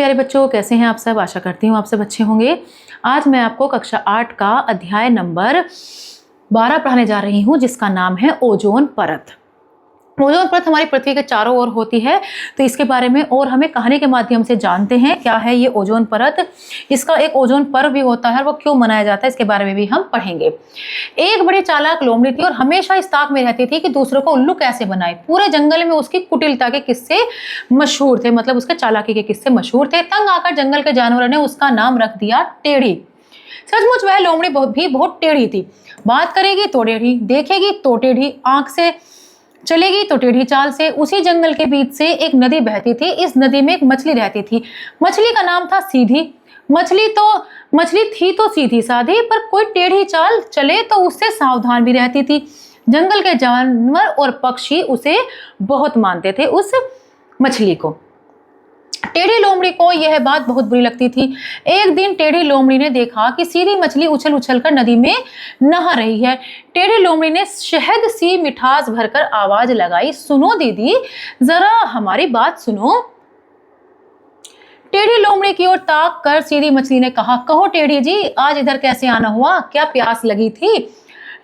प्यारे बच्चों, कैसे हैं आप सब। आशा करती हूँ आप सब अच्छे होंगे। आज मैं आपको कक्षा 8 का अध्याय नंबर 12 पढ़ाने जा रही हूँ, जिसका नाम है ओजोन परत। ओजोन परत हमारी पृथ्वी के चारों ओर होती है, तो इसके बारे में और हमें कहानी के माध्यम से जानते हैं क्या है ये ओजोन परत। इसका एक ओजोन पर्व भी होता है, वो क्यों मनाया जाता है इसके बारे में भी हम पढ़ेंगे। एक बड़ी चालाक लोमड़ी थी और हमेशा इस ताक में रहती थी कि दूसरों को उल्लू कैसे बनाए। पूरे जंगल में उसकी कुटिलता के किस्से मशहूर थे, मतलब उसके चालाकी के किस्से मशहूर थे। तंग आकर जंगल के जानवरों ने उसका नाम रख दिया टेढ़ी। सचमुच वह लोमड़ी बहुत टेढ़ी थी। बात करेगी तो टेढ़ी, देखेगी तो टेढ़ी आंख से, चलेगी तो टेढ़ी चाल से। उसी जंगल के बीच से एक नदी बहती थी। इस नदी में एक मछली रहती थी। मछली का नाम था सीधी। मछली थी तो सीधी साधी, पर कोई टेढ़ी चाल चले तो उससे सावधान भी रहती थी। जंगल के जानवर और पक्षी उसे बहुत मानते थे, उस मछली को। टेढ़ी लोमड़ी को यह बात बहुत बुरी लगती थी। एक दिन टेढ़ी लोमड़ी ने देखा कि सीधी मछली उछल उछल कर नदी में नहा रही है। टेढ़ी लोमड़ी ने शहद सी मिठास भरकर आवाज लगाई, सुनो दीदी, जरा हमारी बात सुनो। टेढ़ी लोमड़ी की ओर ताक कर सीधी मछली ने कहा, कहो टेढ़ी जी, आज इधर कैसे आना हुआ, क्या प्यास लगी थी।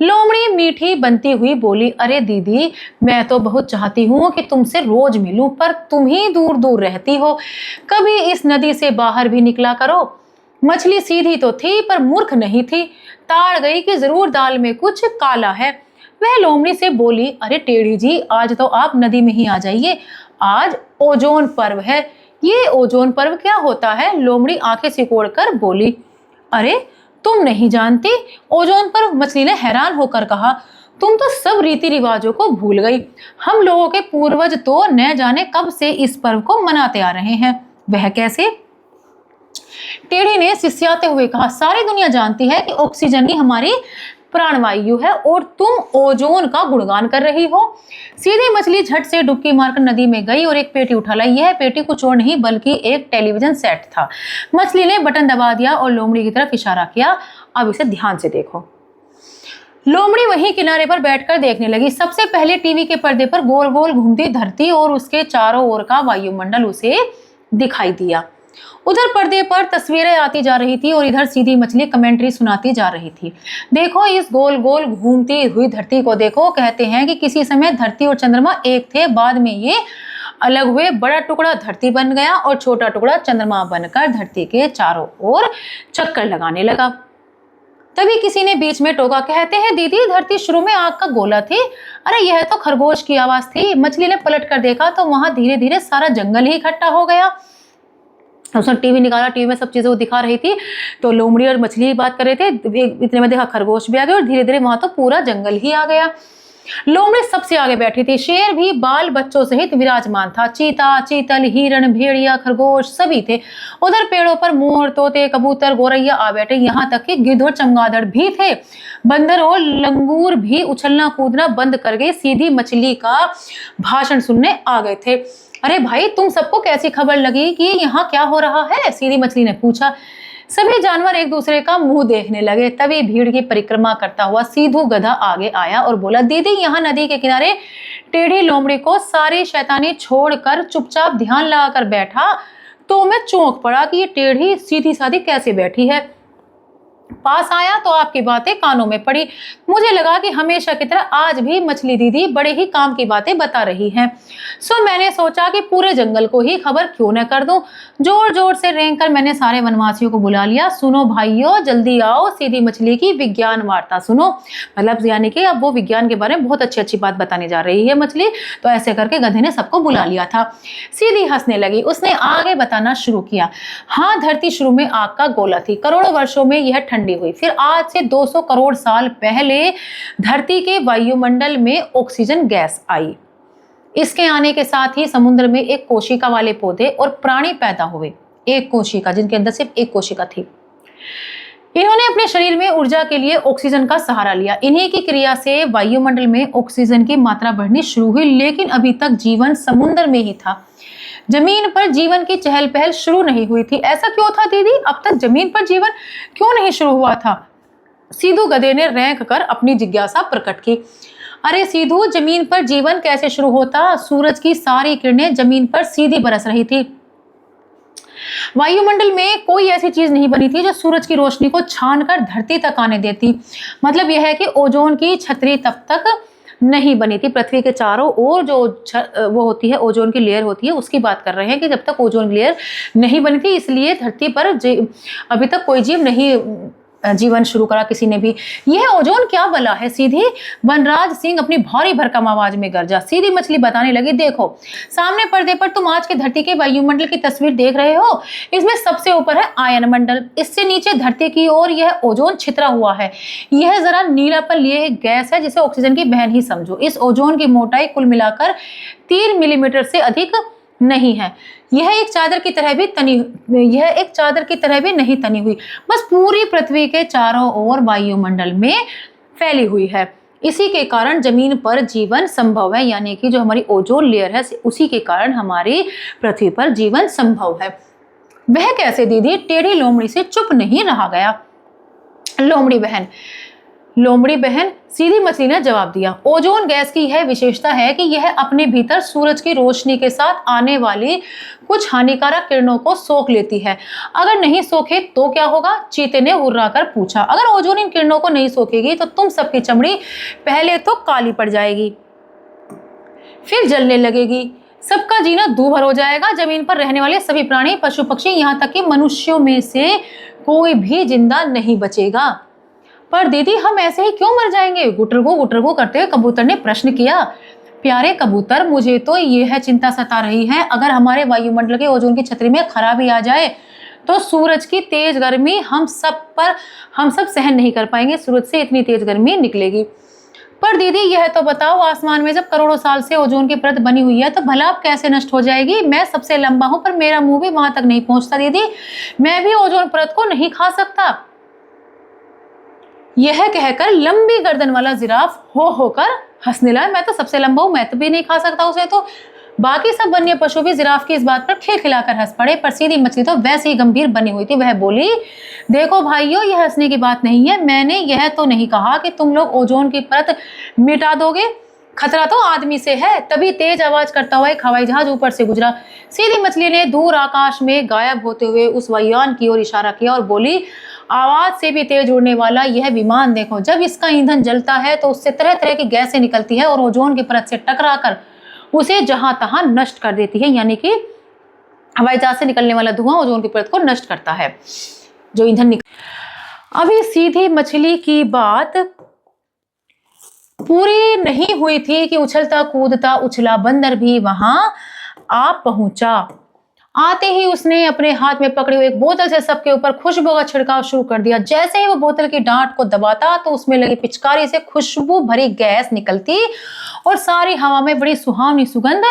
लोमड़ी मीठी बनती हुई बोली, अरे दीदी, मैं तो बहुत चाहती हूँ कि तुमसे रोज मिलूं, पर तुम ही दूर दूर रहती हो। कभी इस नदी से बाहर भी निकला करो। मछली सीधी तो थी पर मूर्ख नहीं थी। ताड़ गई कि जरूर दाल में कुछ काला है। वह लोमड़ी से बोली, अरे टेढ़ी जी, आज तो आप नदी में ही आ जाइए, आज ओजोन पर्व है। ये ओजोन पर्व क्या होता है। लोमड़ी आंखें सिकोड़ कर बोली, अरे तुम नहीं जानती ओजोन पर्व। मछली ने हैरान होकर कहा, तुम तो सब रीति रिवाजों को भूल गई। हम लोगों के पूर्वज तो न जाने कब से इस पर्व को मनाते आ रहे हैं। वह कैसे। टेढ़ी ने सिसयाते हुए कहा, सारी दुनिया जानती है कि ऑक्सीजन ही हमारी प्राणवायु है और तुम ओजोन का गुणगान कर रही हो। सीधी मछली झट से डुबकी मारकर नदी में गई और एक पेटी उठा लाई। यह पेटी कुछ और नहीं बल्कि एक टेलीविजन सेट था। मछली ने बटन दबा दिया और लोमड़ी की तरफ इशारा किया, अब इसे ध्यान से देखो। लोमड़ी वहीं किनारे पर बैठकर देखने लगी। सबसे पहले टीवी के पर्दे पर गोल गोल घूमती धरती और उसके चारों ओर का वायुमंडल उसे दिखाई दिया। उधर पर्दे पर तस्वीरें आती जा रही थी और इधर सीधी मछली कमेंट्री सुनाती जा रही थी। देखो इस गोल गोल घूमती हुई धरती को देखो। कहते हैं कि किसी समय धरती और चंद्रमा एक थे, बाद में ये अलग हुए। बड़ा टुकड़ा धरती बन गया और छोटा टुकड़ा चंद्रमा बनकर धरती के चारों ओर चक्कर लगाने लगा। तभी किसी ने बीच में टोका, कहते हैं दीदी, धरती शुरू में आग का गोला थी। अरे यह तो खरगोश की आवाज थी। मछली ने पलट कर देखा तो वहां धीरे धीरे सारा जंगल ही इकट्ठा हो गया। उसने टीवी निकाला, टीवी में सब चीजें वो दिखा रही थी। तो लोमड़ी और मछली बात कर रहे थे, इतने में देखा खरगोश भी आ गया और धीरे धीरे वहां तो पूरा जंगल ही आ गया। लोमड़ी सबसे आगे बैठी थी। शेर भी बाल बच्चों सहित विराजमान था। चीता, चीतल, हिरण, भेड़िया, खरगोश सभी थे। उधर पेड़ों पर मोर, तोते, कबूतर, गोरैया आ बैठे। यहाँ तक कि गिद्ध और चमगादड़ भी थे। बंदर और लंगूर भी उछलना कूदना बंद कर गए, सीधी मछली का भाषण सुनने आ गए थे। अरे भाई, तुम सबको कैसी खबर लगी कि यहाँ क्या हो रहा है, सीधी मछली ने पूछा। सभी जानवर एक दूसरे का मुंह देखने लगे। तभी भीड़ की परिक्रमा करता हुआ सीधू गधा आगे आया और बोला, दीदी, यहाँ नदी के किनारे टेढ़ी लोमड़ी को सारी शैतानी छोड़कर चुपचाप ध्यान लगाकर बैठा तो मैं चौंक पड़ा कि ये टेढ़ी सीधी साधी कैसे बैठी है। पास आया तो आपकी बातें कानों में पड़ी। मुझे लगा कि हमेशा की तरह आज भी मछली दीदी बड़े ही काम की बातें बता रही हैं। सो मैंने सोचा कि पूरे जंगल को ही खबर क्यों न कर दूं। जोर जोर से रेंग कर मैंने सारे वनवासियों को बुला लिया। सुनो भाइयों, जल्दी आओ, सीधी मछली की विज्ञान वार्ता सुनो। मतलब यानी कि अब वो विज्ञान के बारे में बहुत अच्छी अच्छी बात बताने जा रही है मछली। तो ऐसे करके गधे ने सबको बुला लिया था। सीधी हंसने लगी। उसने आगे बताना शुरू किया। हाँ, धरती शुरू में आग का गोला थी। करोड़ों वर्षों में यह ठंडी हुई। फिर आज से 200 करोड़ साल पहले धरती के वायुमंडल में ऑक्सीजन गैस आई। इसके आने के साथ ही समुद्र में एक कोशिका वाले पौधे और प्राणी पैदा हुए। एक कोशिका, जिनके अंदर सिर्फ एक कोशिका थी। इन्होंने अपने शरीर में ऊर्जा के लिए ऑक्सीजन का सहारा लिया। इन्हीं की क्रिया से वायुमंडल में ऑक्सीजन की मात्रा बढ़नी शुरू हुई। लेकिन अभी तक जीवन समुद्र में ही था। जमीन पर जीवन की चहल पहल शुरू नहीं हुई थी। ऐसा क्यों था दीदी, अब तक जमीन पर जीवन क्यों नहीं शुरू हुआ था। सीधू गधे ने रेंक कर अपनी जिज्ञासा प्रकट की। अरे सीधू, जमीन पर जीवन कैसे शुरू होता। सूरज की सारी किरणें जमीन पर सीधी बरस रही थी। वायुमंडल में कोई ऐसी चीज नहीं बनी थी जो सूरज की रोशनी को छानकर धरती तक आने देती। मतलब यह है कि ओजोन की छतरी तब तक नहीं बनी थी। पृथ्वी के चारों ओर जो वो होती है, ओजोन की लेयर होती है, उसकी बात कर रहे हैं कि जब तक ओजोन लेयर नहीं बनी थी, इसलिए धरती पर अभी तक कोई जीव नहीं जीवन शुरू करा किसी ने भी। यह ओजोन क्या बला है? सीधी वनराज सिंह अपनी भारी भरकम आवाज में गरजा। सीधी मछली बताने लगी, देखो सामने पर्दे पर तुम आज के धरती के वायुमंडल की तस्वीर देख रहे हो। इसमें सबसे ऊपर है आयन मंडल, इससे नीचे धरती की ओर यह ओजोन छितरा हुआ है। यह जरा नीलापन लिए एक गैस है जिसे ऑक्सीजन की बहन ही समझो। इस ओजोन की मोटाई कुल मिलाकर 3 मिलीमीटर से अधिक नहीं है। यह एक चादर की तरह भी नहीं तनी हुई, बस पूरी पृथ्वी के चारों ओर वायुमंडल में फैली हुई है। इसी के कारण जमीन पर जीवन संभव है, यानी कि जो हमारी ओजोन लेयर है उसी के कारण हमारी पृथ्वी पर जीवन संभव है। वह कैसे दीदी? टेढ़ी लोमड़ी से चुप नहीं रहा गया। लोमड़ी बहन, सीधी मछली ने जवाब दिया, ओजोन गैस की यह विशेषता है कि यह अपने भीतर सूरज की रोशनी के साथ आने वाली कुछ हानिकारक किरणों को सोख लेती है। अगर नहीं सोखे तो क्या होगा? चीते ने हुर्रा कर पूछा। अगर ओजोन इन किरणों को नहीं सोखेगी तो तुम सबकी चमड़ी पहले तो काली पड़ जाएगी, फिर जलने लगेगी, सबका जीना दूभर हो जाएगा। जमीन पर रहने वाले सभी प्राणी, पशु पक्षी, यहाँ तक कि मनुष्यों में से कोई भी जिंदा नहीं बचेगा। पर दीदी हम ऐसे ही क्यों मर जाएंगे? गुटरगू करते हुए कबूतर ने प्रश्न किया। प्यारे कबूतर, मुझे तो यह चिंता सता रही है, अगर हमारे वायुमंडल के ओजोन की छतरी में खराबी आ जाए तो सूरज की तेज गर्मी हम सब सहन नहीं कर पाएंगे। सूरज से इतनी तेज गर्मी निकलेगी। पर दीदी यह तो बताओ, आसमान में जब करोड़ों साल से ओजोन की परत बनी हुई है तो भला अब कैसे नष्ट हो जाएगी? मैं सबसे लंबा हूं पर मेरा मुंह भी वहां तक नहीं पहुंचता दीदी, मैं भी ओजोन परत को नहीं खा सकता। यह कहकर लंबी गर्दन वाला जिराफ होकर हंसने लगा। मैं तो सबसे लंबा हूं, मैं तो भी नहीं खा सकता उसे। तो बाकी सब वन्य पशु भी जिराफ की इस बात पर खिलखिलाकर हंस पड़े, पर सीधी मछली तो वैसे ही गंभीर बनी हुई थी। वह बोली, देखो भाइयों, यह हंसने की बात नहीं है। मैंने यह तो नहीं कहा कि तुम लोग ओजोन की परत मिटा दोगे। खतरा तो आदमी से है। तभी तेज आवाज करता हुआ एक हवाई जहाज ऊपर से गुजरा। सीधी मछली ने दूर आकाश में गायब होते हुए उस वायुयान की ओर इशारा किया और बोली, आवाज से भी तेज उड़ने वाला यह विमान देखो। जब इसका ईंधन जलता है तो उससे तरह तरह की गैसें निकलती है और ओजोन की परत से टकराकर उसे जहां तहां नष्ट कर देती है। यानी कि हवाई जहाज से निकलने वाला धुआं ओजोन की परत को नष्ट करता है, जो ईंधन अभी सीधी मछली की बात पूरी नहीं हुई थी कि उछलता कूदता उछला बंदर भी वहां आ पहुंचा। आते ही उसने अपने हाथ में पकड़ी हुई एक बोतल से सबके ऊपर खुशबू का छिड़काव शुरू कर दिया। जैसे ही वो बोतल की डांट को दबाता तो उसमें लगी पिचकारी से खुशबू भरी गैस निकलती और सारी हवा में बड़ी सुहावनी सुगंध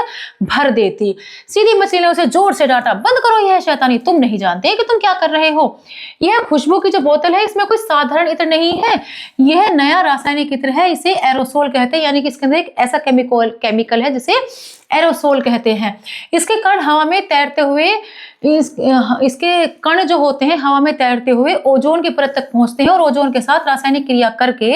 भर देती। सीधी मछली ने उसे जोर से डांटा, बंद करो यह शैतानी, तुम नहीं जानते कि तुम क्या कर रहे हो। यह खुशबू की जो बोतल है इसमें कोई साधारण इत्र नहीं है, यह नया रासायनिक इत्र है। इसे एरोसोल कहते हैं, यानी कि इसके अंदर एक ऐसा केमिकल है जिसे एरोसोल कहते हैं। इसके कण हवा में तैरते हुए इसके कण जो होते हैं हवा में तैरते हुए ओजोन की परत तक पहुंचते हैं और ओजोन के साथ रासायनिक क्रिया करके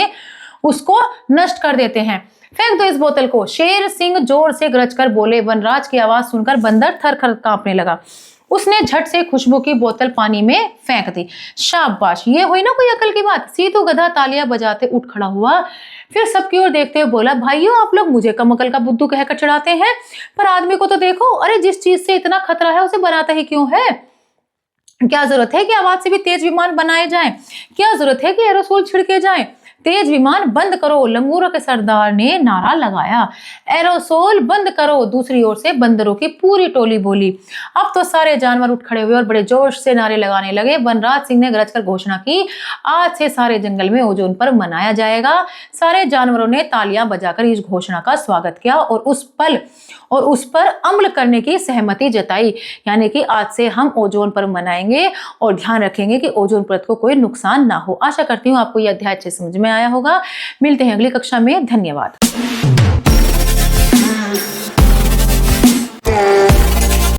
उसको नष्ट कर देते हैं। फेंक दो इस बोतल को। शेर सिंह जोर से गरज कर बोले। वनराज की आवाज सुनकर बंदर थर-थर कांपने लगा। उसने झट से खुशबू की बोतल पानी में फेंक दी। शाबाश, ये हुई ना कोई अकल की बात। सीधू गधा तालियां बजाते उठ खड़ा हुआ, फिर सबकी ओर देखते हुए बोला, भाइयों आप लोग मुझे कम अकल का बुद्धू कहकर चढ़ाते हैं, पर आदमी को तो देखो। अरे जिस चीज से इतना खतरा है उसे बनाता ही क्यों है? क्या जरूरत है कि आवाज से भी तेज विमान बनाए जाएं? क्या जरूरत है कि एरोसोल छिड़के जाएं? तेज विमान बंद करो, लंगूरों के सरदार ने नारा लगाया। एरोसोल बंद करो, दूसरी ओर से बंदरों की पूरी टोली बोली। अब तो सारे जानवर उठ खड़े हुए और बड़े जोश से नारे लगाने लगे। वनराज सिंह ने गरज कर घोषणा की, आज से सारे जंगल में ओजोन पर्व मनाया जाएगा। सारे जानवरों ने तालियां बजाकर इस घोषणा का स्वागत किया और उस पर अमल करने की सहमति जताई। यानी कि आज से हम ओजोन पर्व मनाएंगे और ध्यान रखेंगे कि ओजोन परत को कोई नुकसान ना हो। आशा करती हूँ आपको यह अध्याय अच्छे समझ में आया होगा। मिलते हैं अगली कक्षा में। धन्यवाद।